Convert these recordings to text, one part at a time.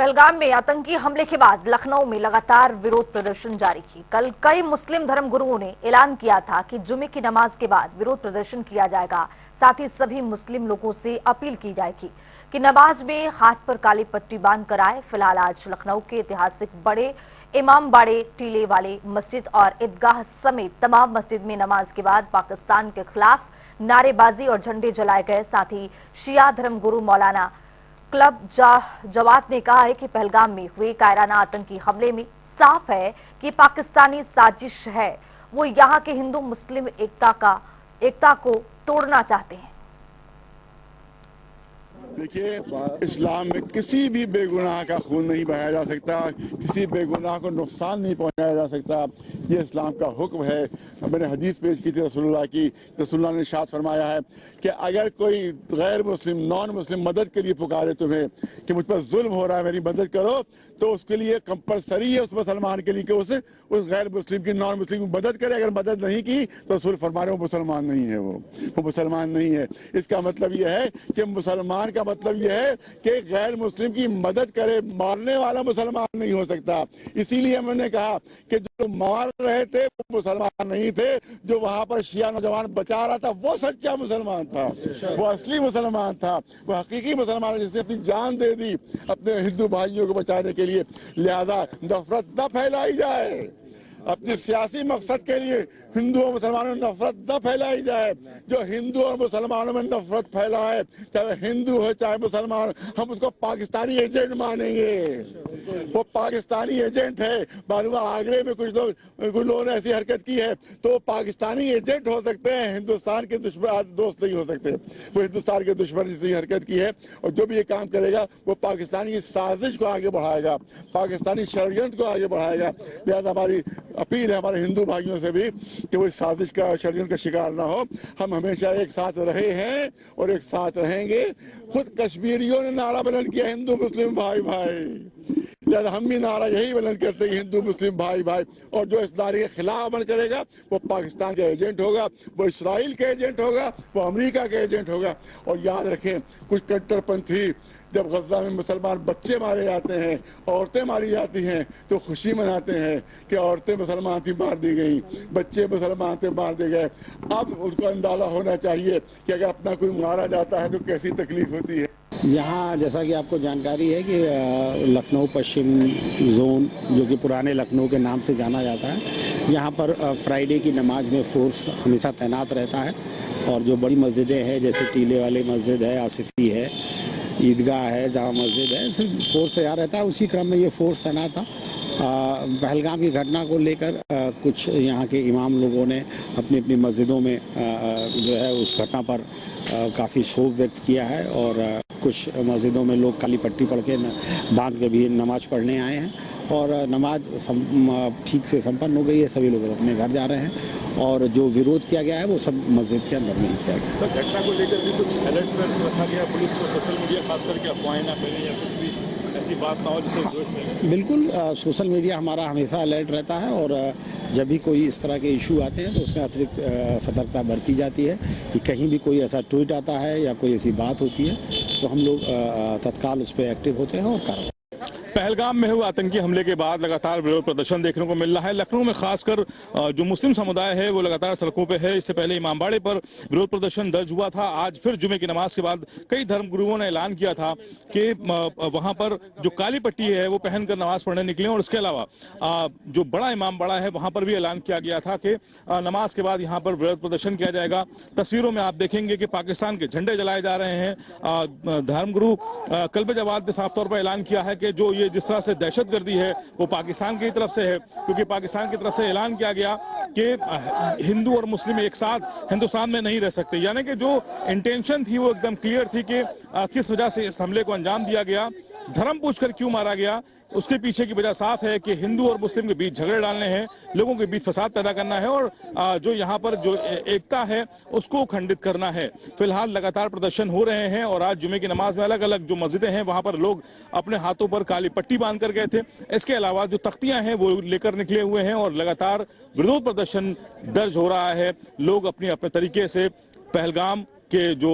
पहलगाम में आतंकी हमले के बाद लखनऊ में लगातार विरोध प्रदर्शन जारी थी। कल कई मुस्लिम धर्म गुरुओं ने ऐलान किया था कि जुमे की नमाज के बाद विरोध प्रदर्शन किया जाएगा। साथ ही सभी मुस्लिम लोगों से अपील की जाएगी कि नमाज में हाथ पर काली पट्टी बांध कर आए। फिलहाल आज लखनऊ के ऐतिहासिक बड़े इमामबाड़े, टीले वाले मस्जिद और ईदगाह समेत तमाम मस्जिद में नमाज के बाद पाकिस्तान के खिलाफ नारेबाजी और झंडे जलाए गए। साथ ही शिया धर्म गुरु मौलाना क्लब जवात ने कहा है कि पहलगाम में हुए कायराना आतंकी हमले में साफ है कि पाकिस्तानी साजिश है। वो यहाँ के हिंदू मुस्लिम एकता को तोड़ना चाहते हैं। देखिए, इस्लाम में किसी भी बेगुनाह का खून नहीं बहाया जा सकता, किसी बेगुनाह को नुकसान नहीं पहुंचाया जा सकता। ये इस्लाम का हुक्म है। मैंने हदीस पेश की थी रसूलुल्लाह की। रसूलुल्लाह ने इरशाद फरमाया है कि अगर कोई गैर मुस्लिम, नॉन मुस्लिम मदद के लिए पुकारे तुम्हें कि मुझ पर जुल्म हो रहा है, मेरी मदद करो, तो उसके लिए कंपलसरी है उस मुसलमान के लिए कि उस गैर मुस्लिम की, नॉन मुस्लिम की मदद करे। अगर मदद नहीं की तो रसूल फरमा रहे वो मुसलमान नहीं है, वो मुसलमान नहीं है। इसका मतलब यह है कि मुसलमान का मतलब यह है कि गैर मुस्लिम की मदद करे, मारने वाला मुसलमान नहीं हो सकता। इसीलिए मैंने कहा कि जो मार रहे थे वो मुसलमान नहीं थे, जो वहां पर शिया नौजवान बचा रहा था वो सच्चा मुसलमान था, वो असली मुसलमान था, वो हकीकी मुसलमान जिसने अपनी जान दे दी अपने हिंदू भाइयों को बचाने के लिए। लिहाजा नफरत न फैलाई जाए, अपने सियासी मकसद के लिए हिंदू और मुसलमानों में नफरत न फैलाई जाए। जो हिंदू और मुसलमानों में नफरत फैलाए, चाहे हिंदू हो चाहे मुसलमान, हम उसको पाकिस्तानी एजेंट मानेंगे। वो पाकिस्तानी एजेंट है। मालूम आगरे में कुछ लोगों ने ऐसी हरकत की है तो पाकिस्तानी एजेंट हो सकते हैं, हिंदुस्तान के दुश्मन दोस्त नहीं हो सकते। वो हिंदुस्तान के दुश्मन से हरकत की है और जो भी ये काम करेगा वो पाकिस्तानी साजिश को आगे बढ़ाएगा, पाकिस्तानी षड्यंत्र को आगे बढ़ाएगा। लिहाजा हमारी अपील है हमारे हिंदू भाइयों से भी कि वो साजिश का, षड्यंत्र का शिकार ना हो। हम हमेशा एक साथ रहे हैं और एक साथ रहेंगे। खुद कश्मीरियों ने नारा बुलंद किया, हिंदू मुस्लिम भाई भाई। लिहाजा हम भी नारा यही बुलंद करते हैं, हिंदू मुस्लिम भाई भाई। और जो इस नारे के खिलाफ अमल करेगा वो पाकिस्तान का एजेंट होगा, वो इसराइल के एजेंट होगा, वो अमेरिका के एजेंट होगा। और याद रखें, कुछ कट्टरपंथी जब गज़ा में मुसलमान बच्चे मारे जाते हैं, औरतें मारी जाती हैं, तो खुशी मनाते हैं कि औरतें मुसलमान थी मार दी गई, बच्चे मुसलमान थे मार दिए गए। अब उनको अंदाज़ा होना चाहिए कि अगर अपना कोई मारा जाता है तो कैसी तकलीफ होती है। यहाँ जैसा कि आपको जानकारी है कि लखनऊ पश्चिम जोन, जो कि पुराने लखनऊ के नाम से जाना जाता है, यहाँ पर फ्राइडे की नमाज में फोर्स हमेशा तैनात रहता है। और जो बड़ी मस्जिदें हैं जैसे टीले वाली मस्जिद है, आसिफी है, ईदगाह है, जामा मस्जिद है, सिर्फ फोर्स तैयार रहता है। उसी क्रम में ये फोर्स तैनात था। पहलगाम की घटना को लेकर कुछ यहाँ के इमाम लोगों ने अपनी अपनी मस्जिदों में जो है उस घटना पर काफ़ी शोक व्यक्त किया है। और कुछ मस्जिदों में लोग काली पट्टी पढ़ के बांध के भी नमाज पढ़ने आए हैं और नमाज ठीक से संपन्न हो गई है। सभी लोग अपने घर जा रहे हैं और जो विरोध किया गया है वो सब मस्जिद के अंदर नहीं किया गया। तो घटना को लेकर भी कुछ अलर्ट रखा गया पुलिस को, सोशल मीडिया खास करके अफवाहें ना फैलें या कुछ भी ऐसी बात ना हो जिससे विरोध फैले? बिल्कुल, सोशल मीडिया हमारा हमेशा अलर्ट रहता है और जब भी कोई इस तरह के इशू आते हैं तो उसमें अतिरिक्त सतर्कता बरती जाती है कि कहीं भी कोई ऐसा ट्वीट आता है या कोई ऐसी बात होती है तो हम लोग तत्काल उस पर एक्टिव होते हैं और कार्रवाई। पहलगाम में हुए आतंकी हमले के बाद लगातार विरोध प्रदर्शन देखने को मिल रहा है। लखनऊ में खासकर जो मुस्लिम समुदाय है वो लगातार सड़कों पे है। इससे पहले इमामबाड़े पर विरोध प्रदर्शन दर्ज हुआ था। आज फिर जुमे की नमाज के बाद कई धर्म गुरुओं ने ऐलान किया था कि वहां पर जो काली पट्टी है वो पहनकर नमाज पढ़ने निकले। और इसके अलावा जो बड़ा इमामबाड़ा है वहां पर भी ऐलान किया गया था कि नमाज के बाद यहाँ पर विरोध प्रदर्शन किया जाएगा। तस्वीरों में आप देखेंगे कि पाकिस्तान के झंडे जलाए जा रहे हैं। धर्मगुरु क्लब जवात ने साफ तौर पर ऐलान किया है कि जो ये जिस तरह से दहशतगर्दी है वो पाकिस्तान की तरफ से है, क्योंकि पाकिस्तान की तरफ से ऐलान किया गया कि हिंदू और मुस्लिम एक साथ हिंदुस्तान में नहीं रह सकते। यानी कि जो इंटेंशन थी वो एकदम क्लियर थी कि किस वजह से इस हमले को अंजाम दिया गया, धर्म पूछकर क्यों मारा गया, उसके पीछे की वजह साफ है कि हिंदू और मुस्लिम के बीच झगड़े डालने हैं, लोगों के बीच फसाद पैदा करना है और जो यहाँ पर जो एकता है उसको खंडित करना है। फिलहाल लगातार प्रदर्शन हो रहे हैं और आज जुमे की नमाज में अलग अलग जो मस्जिदें हैं वहां पर लोग अपने हाथों पर काली पट्टी बांध कर गए थे। इसके अलावा जो तख्तियां हैं वो लेकर निकले हुए हैं और लगातार विरोध प्रदर्शन दर्ज हो रहा है। लोग अपने अपने तरीके से पहलगाम के जो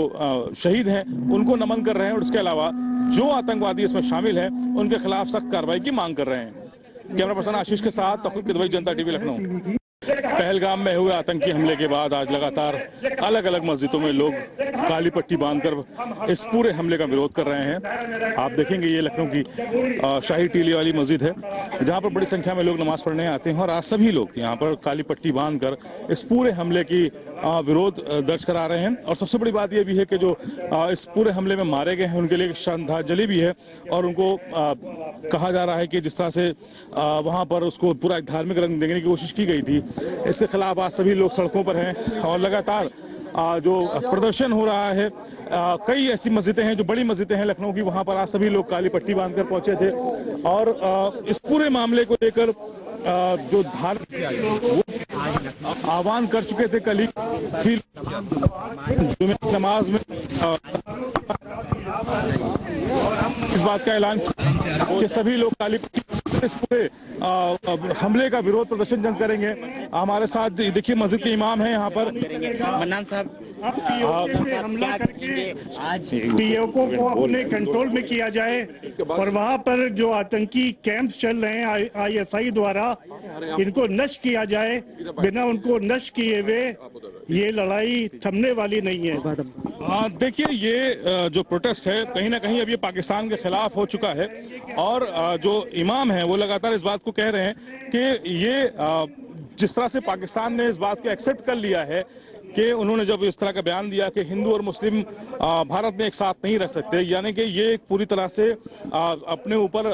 शहीद हैं उनको नमन कर रहे हैं और उसके अलावा जो आतंकवादी इसमें शामिल हैं उनके खिलाफ सख्त कार्रवाई की मांग कर रहे हैं। कैमरा पर्सन आशीष के साथ तौकीर किदवई, जनता टीवी, लखनऊ। पहलगाम में हुए आतंकी हमले के बाद आज लगातार अलग अलग मस्जिदों में लोग काली पट्टी बांधकर इस पूरे हमले का विरोध कर रहे हैं। आप देखेंगे ये लखनऊ की शाही टीली वाली मस्जिद है जहां पर बड़ी संख्या में लोग नमाज पढ़ने आते हैं और आज सभी लोग यहां पर काली पट्टी बांधकर इस पूरे हमले की विरोध दर्ज करा रहे हैं। और सबसे बड़ी बात यह भी है कि जो इस पूरे हमले में मारे गए हैं उनके लिए श्रद्धांजलि भी है और उनको कहा जा रहा है कि जिस तरह से वहां पर उसको पूरा एक धार्मिक रंग देने की कोशिश की गई थी, इसके खिलाफ आज सभी लोग सड़कों पर हैं और लगातार जो प्रदर्शन हो रहा है। कई ऐसी मस्जिदें हैं जो बड़ी मस्जिदें हैं लखनऊ की, वहां पर आज सभी लोग काली पट्टी बांधकर पहुंचे थे और इस पूरे मामले को लेकर जो धार्मिक आह्वान कर चुके थे कल ही फिर नमाज में इस बात का ऐलान किया कि सभी लोग काली इस पूरे हमले का विरोध प्रदर्शन जन करेंगे। हमारे साथ देखिए मस्जिद के इमाम हैं यहाँ पर, मन्नान साहब। हमला करके आज पीओको को अपने कंट्रोल में किया जाए और वहाँ पर जो आतंकी कैंप्स चल रहे हैं आईएसआई द्वारा, इनको नष्ट किया जाए। बिना उनको नष्ट किए हुए ये लड़ाई थमने वाली नहीं है। देखिए ये जो प्रोटेस्ट है कहीं ना कहीं अब ये पाकिस्तान के खिलाफ हो चुका है और जो इमाम हैं वो लगातार इस बात को कह रहे हैं कि ये जिस तरह से पाकिस्तान ने इस बात को एक्सेप्ट कर लिया है कि उन्होंने जब इस तरह का बयान दिया कि हिंदू और मुस्लिम भारत में एक साथ नहीं रह सकते, यानी कि ये एक पूरी तरह से अपने ऊपर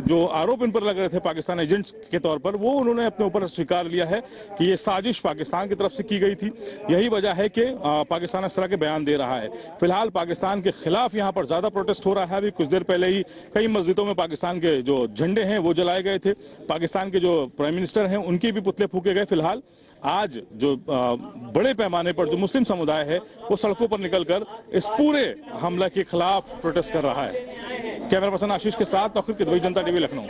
जो आरोप इन पर लग रहे थे पाकिस्तान एजेंट्स के तौर पर, वो उन्होंने अपने ऊपर स्वीकार लिया है कि ये साजिश पाकिस्तान की तरफ से की गई थी। यही वजह है कि पाकिस्तान इस तरह के बयान दे रहा है। फिलहाल पाकिस्तान के खिलाफ यहाँ पर ज्यादा प्रोटेस्ट हो रहा है। अभी कुछ देर पहले ही कई मस्जिदों में पाकिस्तान के जो झंडे हैं वो जलाए गए थे। पाकिस्तान के जो प्राइम मिनिस्टर हैं उनके भी पुतले फूके गए। फिलहाल आज जो बड़े पैमाने पर जो मुस्लिम समुदाय है वो सड़कों पर निकलकर इस पूरे हमले के खिलाफ प्रोटेस्ट कर रहा है। कैमरा पर्सन आशीष के साथ तौकीर किदवई, जनता टीवी, लखनऊ।